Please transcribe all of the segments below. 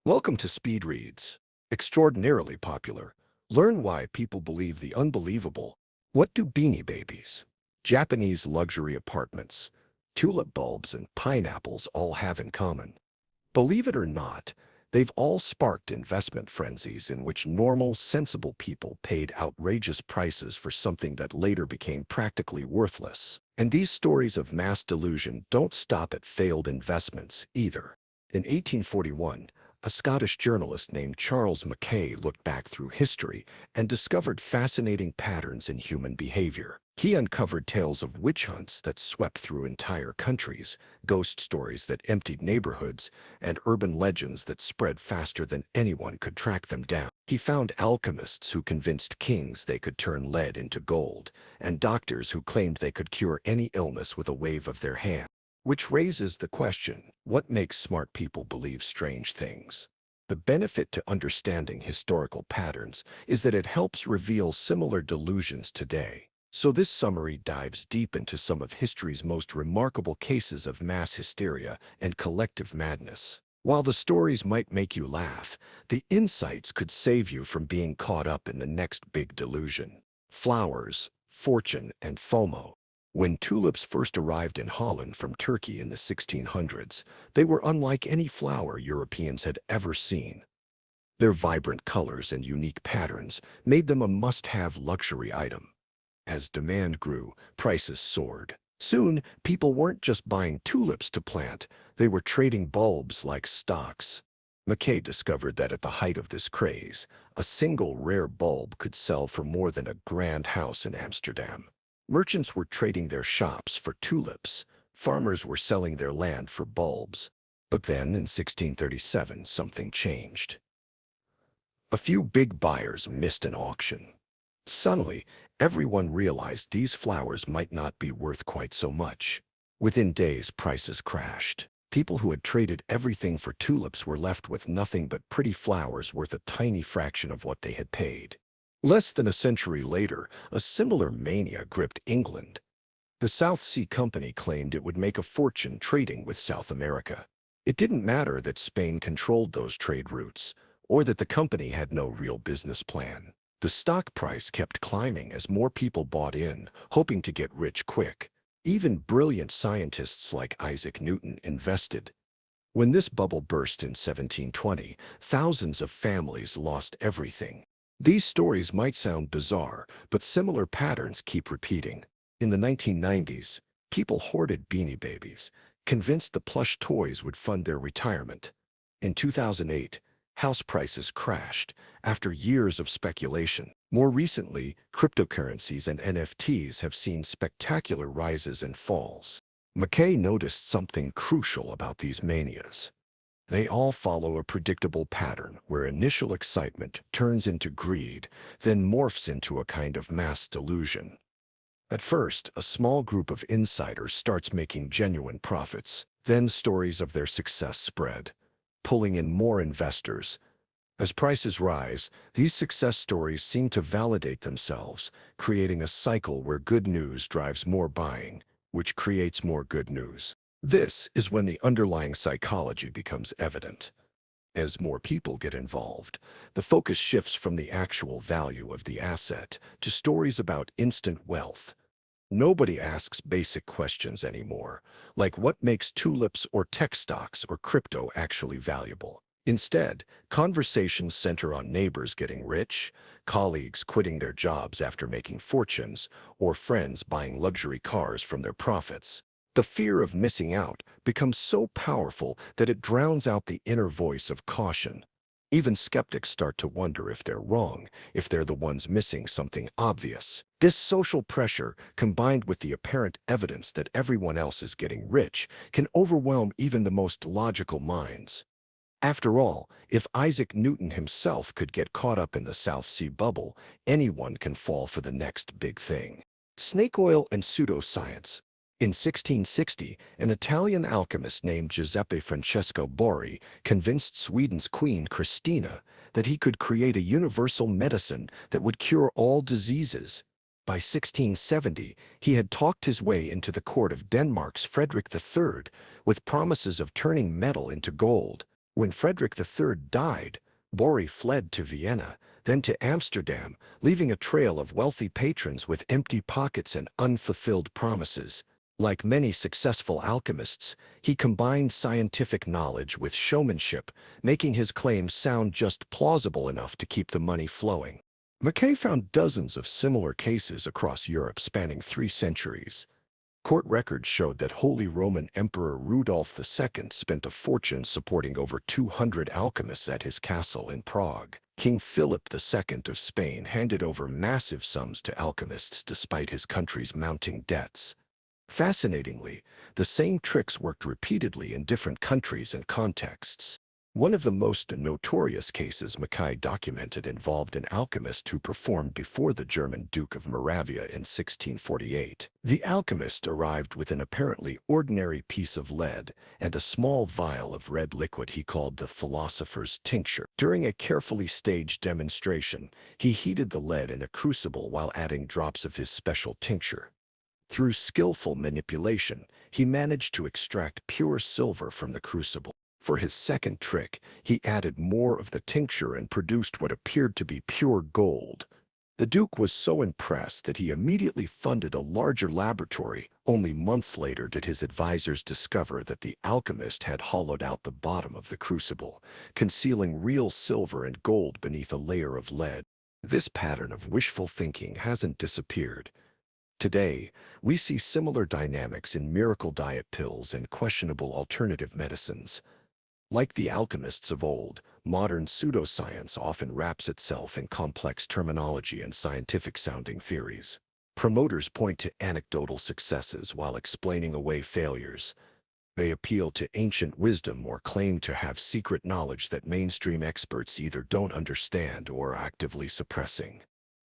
Welcome to Speed Reads. Extraordinarily Popular. Learn why people believe the unbelievable. What do Beanie Babies, Japanese luxury apartments, tulip bulbs, and pineapples all have in common? Believe it or not, they've all sparked investment frenzies in which normal, sensible people paid outrageous prices for something that later became practically worthless. And these stories of mass delusion don't stop at failed investments either. In 1841, a Scottish journalist named Charles Mackay looked back through history and discovered fascinating patterns in human behavior. He uncovered tales of witch hunts that swept through entire countries, ghost stories that emptied neighborhoods, and urban legends that spread faster than anyone could track them down. He found alchemists who convinced kings they could turn lead into gold, and doctors who claimed they could cure any illness with a wave of their hand. Which raises the question, what makes smart people believe strange things? The benefit to understanding historical patterns is that it helps reveal similar delusions today. So this summary dives deep into some of history's most remarkable cases of mass hysteria and collective madness. While the stories might make you laugh, the insights could save you from being caught up in the next big delusion. Flowers, fortune, and FOMO. When tulips first arrived in Holland from Turkey in the 1600s, they were unlike any flower Europeans had ever seen. Their vibrant colors and unique patterns made them a must-have luxury item. As demand grew, prices soared. Soon, people weren't just buying tulips to plant, they were trading bulbs like stocks. Mackay discovered that at the height of this craze, a single rare bulb could sell for more than a grand house in Amsterdam. Merchants were trading their shops for tulips. Farmers were selling their land for bulbs. But then, in 1637, something changed. A few big buyers missed an auction. Suddenly, everyone realized these flowers might not be worth quite so much. Within days, prices crashed. People who had traded everything for tulips were left with nothing but pretty flowers worth a tiny fraction of what they had paid. Less than a century later, a similar mania gripped England. The South Sea Company claimed it would make a fortune trading with South America. It didn't matter that Spain controlled those trade routes, or that the company had no real business plan. The stock price kept climbing as more people bought in, hoping to get rich quick. Even brilliant scientists like Isaac Newton invested. When this bubble burst in 1720, thousands of families lost everything. These stories might sound bizarre, but similar patterns keep repeating. In the 1990s, people hoarded Beanie Babies, convinced the plush toys would fund their retirement. In 2008, house prices crashed after years of speculation. More recently, cryptocurrencies and NFTs have seen spectacular rises and falls. Mackay noticed something crucial about these manias. They all follow a predictable pattern where initial excitement turns into greed, then morphs into a kind of mass delusion. At first, a small group of insiders starts making genuine profits. Then stories of their success spread, pulling in more investors. As prices rise, these success stories seem to validate themselves, creating a cycle where good news drives more buying, which creates more good news. This is when the underlying psychology becomes evident. As more people get involved, the focus shifts from the actual value of the asset to stories about instant wealth. Nobody asks basic questions anymore, like what makes tulips or tech stocks or crypto actually valuable. Instead, conversations center on neighbors getting rich, colleagues quitting their jobs after making fortunes, or friends buying luxury cars from their profits. The fear of missing out becomes so powerful that it drowns out the inner voice of caution. Even skeptics start to wonder if they're wrong, if they're the ones missing something obvious. This social pressure, combined with the apparent evidence that everyone else is getting rich, can overwhelm even the most logical minds. After all, if Isaac Newton himself could get caught up in the South Sea bubble, anyone can fall for the next big thing. Snake oil and pseudoscience. In 1660, an Italian alchemist named Giuseppe Francesco Borri convinced Sweden's Queen Christina that he could create a universal medicine that would cure all diseases. By 1670, he had talked his way into the court of Denmark's Frederick III with promises of turning metal into gold. When Frederick III died, Borri fled to Vienna, then to Amsterdam, leaving a trail of wealthy patrons with empty pockets and unfulfilled promises. Like many successful alchemists, he combined scientific knowledge with showmanship, making his claims sound just plausible enough to keep the money flowing. Mackay found dozens of similar cases across Europe spanning 3 centuries. Court records showed that Holy Roman Emperor Rudolph II spent a fortune supporting over 200 alchemists at his castle in Prague. King Philip II of Spain handed over massive sums to alchemists despite his country's mounting debts. Fascinatingly, the same tricks worked repeatedly in different countries and contexts. One of the most notorious cases Mackay documented involved an alchemist who performed before the German Duke of Moravia in 1648. The alchemist arrived with an apparently ordinary piece of lead and a small vial of red liquid he called the philosopher's tincture. During a carefully staged demonstration, he heated the lead in a crucible while adding drops of his special tincture. Through skillful manipulation, he managed to extract pure silver from the crucible. For his second trick, he added more of the tincture and produced what appeared to be pure gold. The Duke was so impressed that he immediately funded a larger laboratory. Only months later did his advisors discover that the alchemist had hollowed out the bottom of the crucible, concealing real silver and gold beneath a layer of lead. This pattern of wishful thinking hasn't disappeared. Today, we see similar dynamics in miracle diet pills and questionable alternative medicines. Like the alchemists of old, modern pseudoscience often wraps itself in complex terminology and scientific-sounding theories. Promoters point to anecdotal successes while explaining away failures. They appeal to ancient wisdom or claim to have secret knowledge that mainstream experts either don't understand or are actively suppressing.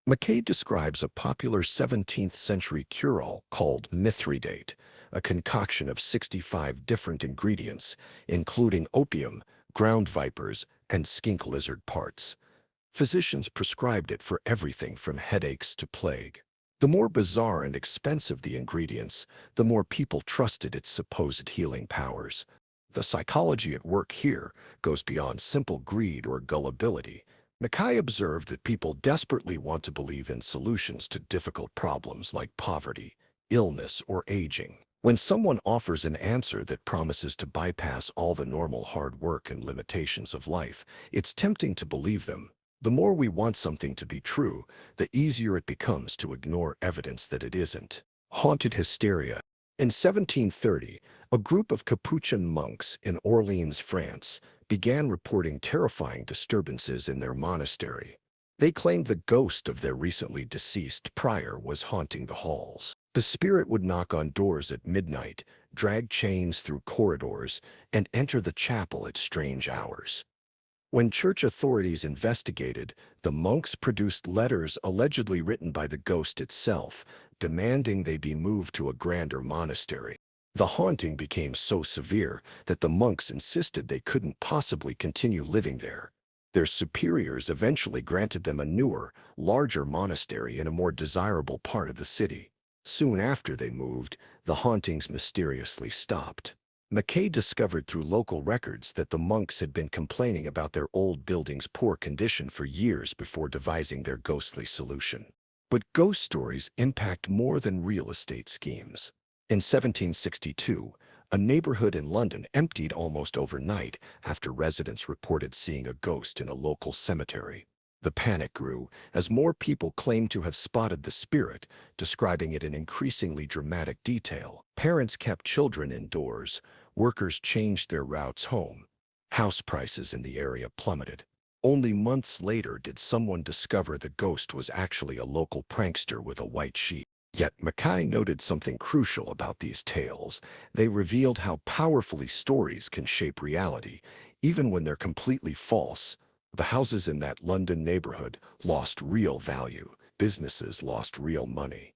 Mackay describes a popular 17th-century cure-all called mithridate, a concoction of 65 different ingredients, including opium, ground vipers, and skink lizard parts. Physicians prescribed it for everything from headaches to plague. The more bizarre and expensive the ingredients, the more people trusted its supposed healing powers. The psychology at work here goes beyond simple greed or gullibility. Mackay observed that people desperately want to believe in solutions to difficult problems like poverty, illness, or aging. When someone offers an answer that promises to bypass all the normal hard work and limitations of life, it's tempting to believe them. The more we want something to be true, the easier it becomes to ignore evidence that it isn't. Haunted hysteria. In 1730, a group of Capuchin monks in Orleans, France, began reporting terrifying disturbances in their monastery. They claimed the ghost of their recently deceased prior was haunting the halls. The spirit would knock on doors at midnight, drag chains through corridors, and enter the chapel at strange hours. When church authorities investigated, the monks produced letters allegedly written by the ghost itself, demanding they be moved to a grander monastery. The haunting became so severe that the monks insisted they couldn't possibly continue living there. Their superiors eventually granted them a newer, larger monastery in a more desirable part of the city. Soon after they moved, the hauntings mysteriously stopped. Mackay discovered through local records that the monks had been complaining about their old building's poor condition for years before devising their ghostly solution. But ghost stories impact more than real estate schemes. In 1762, a neighborhood in London emptied almost overnight after residents reported seeing a ghost in a local cemetery. The panic grew as more people claimed to have spotted the spirit, describing it in increasingly dramatic detail. Parents kept children indoors, workers changed their routes home. House prices in the area plummeted. Only months later did someone discover the ghost was actually a local prankster with a white sheet. Yet Mackay noted something crucial about these tales. They revealed how powerfully stories can shape reality, even when they're completely false. The houses in that London neighborhood lost real value. Businesses lost real money.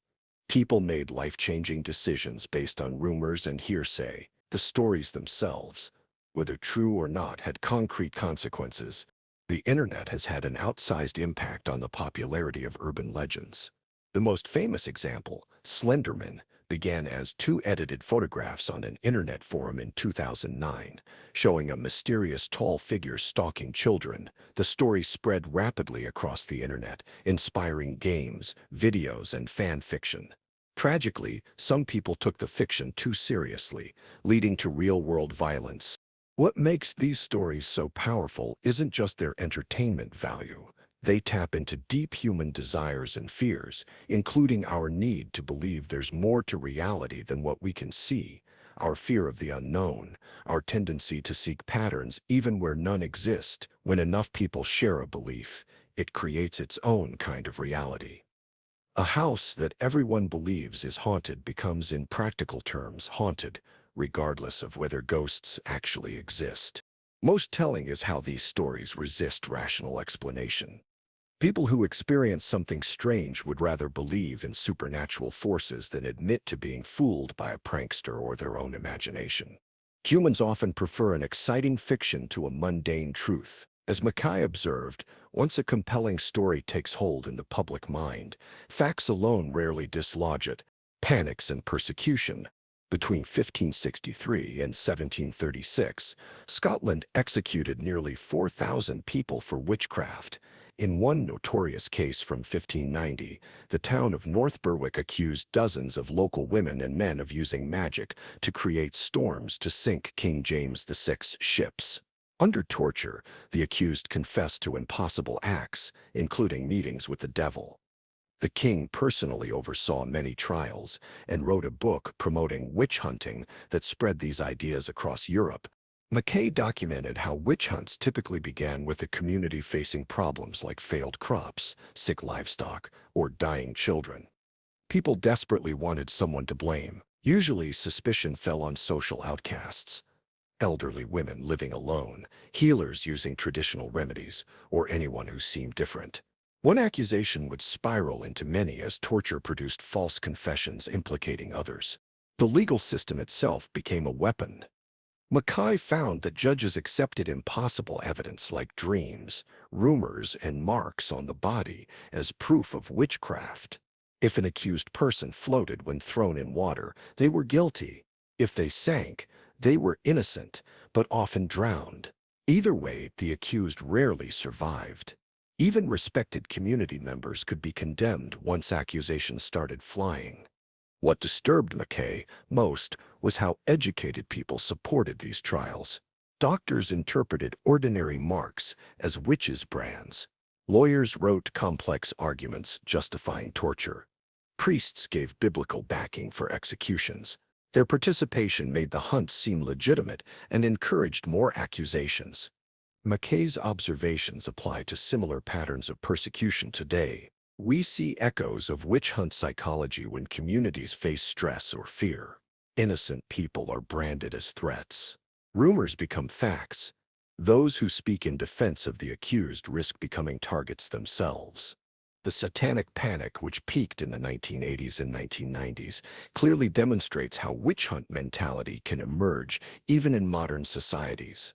People made life-changing decisions based on rumors and hearsay. The stories themselves, whether true or not, had concrete consequences. The internet has had an outsized impact on the popularity of urban legends. The most famous example, Slenderman, began as two edited photographs on an internet forum in 2009, showing a mysterious tall figure stalking children. The story spread rapidly across the internet, inspiring games, videos, and fan fiction. Tragically, some people took the fiction too seriously, leading to real-world violence. What makes these stories so powerful isn't just their entertainment value. They tap into deep human desires and fears, including our need to believe there's more to reality than what we can see, our fear of the unknown, our tendency to seek patterns even where none exist. When enough people share a belief, it creates its own kind of reality. A house that everyone believes is haunted becomes, in practical terms, haunted, regardless of whether ghosts actually exist. Most telling is how these stories resist rational explanation. People who experience something strange would rather believe in supernatural forces than admit to being fooled by a prankster or their own imagination. Humans often prefer an exciting fiction to a mundane truth. As Mackay observed, once a compelling story takes hold in the public mind, facts alone rarely dislodge it. Panics and persecution. Between 1563 and 1736, Scotland executed nearly 4,000 people for witchcraft. In one notorious case from 1590, the town of North Berwick accused dozens of local women and men of using magic to create storms to sink King James VI's ships. Under torture, the accused confessed to impossible acts, including meetings with the devil. The king personally oversaw many trials and wrote a book promoting witch hunting that spread these ideas across Europe. Mackay documented how witch hunts typically began with the community facing problems like failed crops, sick livestock, or dying children. People desperately wanted someone to blame. Usually, suspicion fell on social outcasts, elderly women living alone, healers using traditional remedies, or anyone who seemed different. One accusation would spiral into many as torture produced false confessions implicating others. The legal system itself became a weapon. Mackay found that judges accepted impossible evidence like dreams, rumors, and marks on the body as proof of witchcraft. If an accused person floated when thrown in water, they were guilty. If they sank, they were innocent, but often drowned. Either way, the accused rarely survived. Even respected community members could be condemned once accusations started flying. What disturbed Mackay most was how educated people supported these trials. Doctors interpreted ordinary marks as witches' brands. Lawyers wrote complex arguments justifying torture. Priests gave biblical backing for executions. Their participation made the hunt seem legitimate and encouraged more accusations. Mackay's observations apply to similar patterns of persecution today. We see echoes of witch hunt psychology when communities face stress or fear. Innocent people are branded as threats. Rumors become facts. Those who speak in defense of the accused risk becoming targets themselves. The satanic panic, which peaked in the 1980s and 1990s, clearly demonstrates how witch hunt mentality can emerge even in modern societies.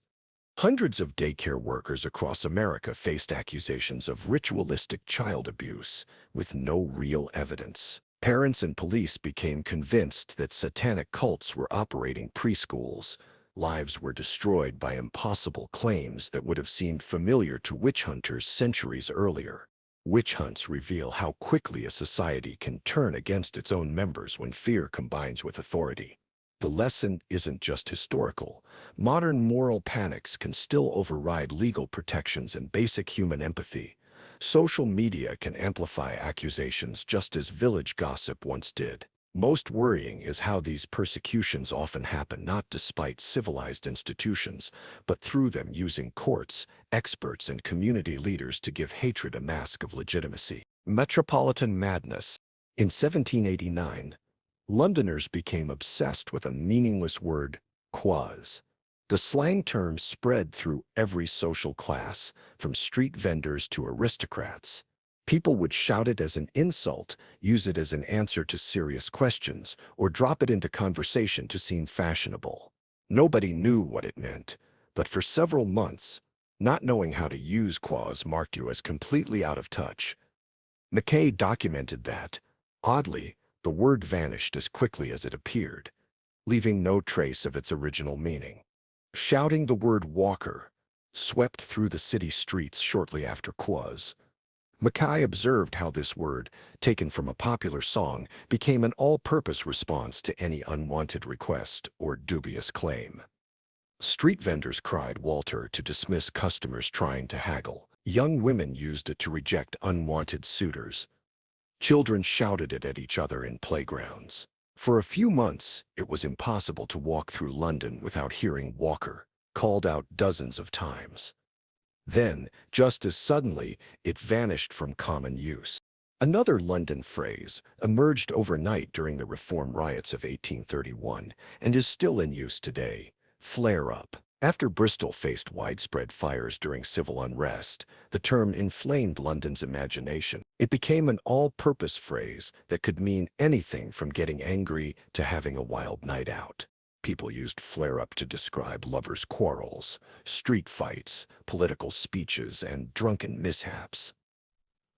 Hundreds of daycare workers across America faced accusations of ritualistic child abuse with no real evidence. Parents and police became convinced that satanic cults were operating preschools. Lives were destroyed by impossible claims that would have seemed familiar to witch hunters centuries earlier. Witch hunts reveal how quickly a society can turn against its own members when fear combines with authority. The lesson isn't just historical. Modern moral panics can still override legal protections and basic human empathy. Social media can amplify accusations just as village gossip once did. Most worrying is how these persecutions often happen not despite civilized institutions, but through them using courts, experts, and community leaders to give hatred a mask of legitimacy. Metropolitan madness. In 1789, Londoners became obsessed with a meaningless word, quaz. The slang term spread through every social class, from street vendors to aristocrats. People would shout it as an insult, use it as an answer to serious questions, or drop it into conversation to seem fashionable. Nobody knew what it meant, but for several months, not knowing how to use quaz marked you as completely out of touch. Mackay documented that, Oddly, the word vanished as quickly as it appeared, leaving no trace of its original meaning. Shouting the word walker swept through the city streets shortly after Quaz. Mackay observed how this word, taken from a popular song, became an all-purpose response to any unwanted request or dubious claim. Street vendors cried Walter to dismiss customers trying to haggle. Young women used it to reject unwanted suitors. Children shouted it at each other in playgrounds. For a few months, it was impossible to walk through London without hearing Walker called out dozens of times. Then, just as suddenly, it vanished from common use. Another London phrase emerged overnight during the Reform riots of 1831 and is still in use today: flare up. After Bristol faced widespread fires during civil unrest, the term inflamed London's imagination. It became an all-purpose phrase that could mean anything from getting angry to having a wild night out. People used flare-up to describe lovers' quarrels, street fights, political speeches, and drunken mishaps.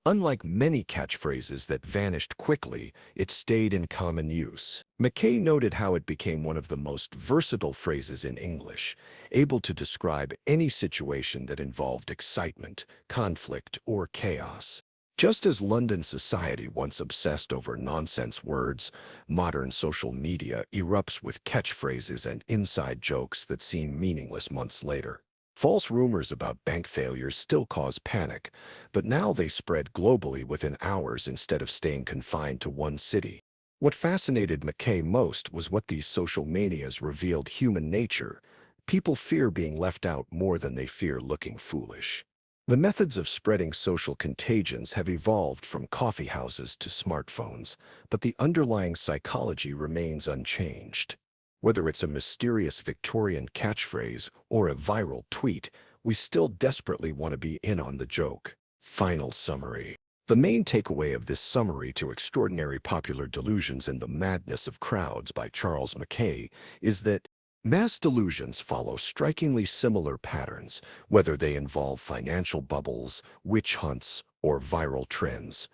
Unlike many catchphrases that vanished quickly, it stayed in common use. Mackay noted how it became one of the most versatile phrases in English, able to describe any situation that involved excitement, conflict, or chaos. Just as London society once obsessed over nonsense words, modern social media erupts with catchphrases and inside jokes that seem meaningless months later. False rumors about bank failures still cause panic, but now they spread globally within hours instead of staying confined to one city. What fascinated Mackay most was what these social manias revealed: human nature. People fear being left out more than they fear looking foolish. The methods of spreading social contagions have evolved from coffee houses to smartphones, but the underlying psychology remains unchanged. Whether it's a mysterious Victorian catchphrase or a viral tweet, we still desperately want to be in on the joke. Final summary. The main takeaway of this summary to Extraordinary Popular Delusions and the Madness of Crowds by Charles Mackay is that mass delusions follow strikingly similar patterns, whether they involve financial bubbles, witch hunts, or viral trends.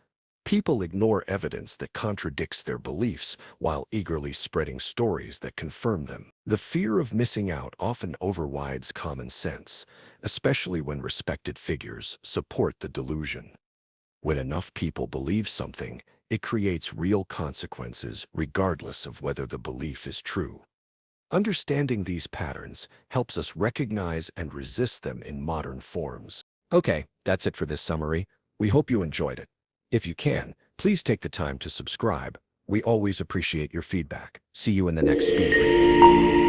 People ignore evidence that contradicts their beliefs while eagerly spreading stories that confirm them. The fear of missing out often overrides common sense, especially when respected figures support the delusion. When enough people believe something, it creates real consequences regardless of whether the belief is true. Understanding these patterns helps us recognize and resist them in modern forms. Okay, that's it for this summary. We hope you enjoyed it. If you can, please take the time to subscribe. We always appreciate your feedback. See you in the next speed reading.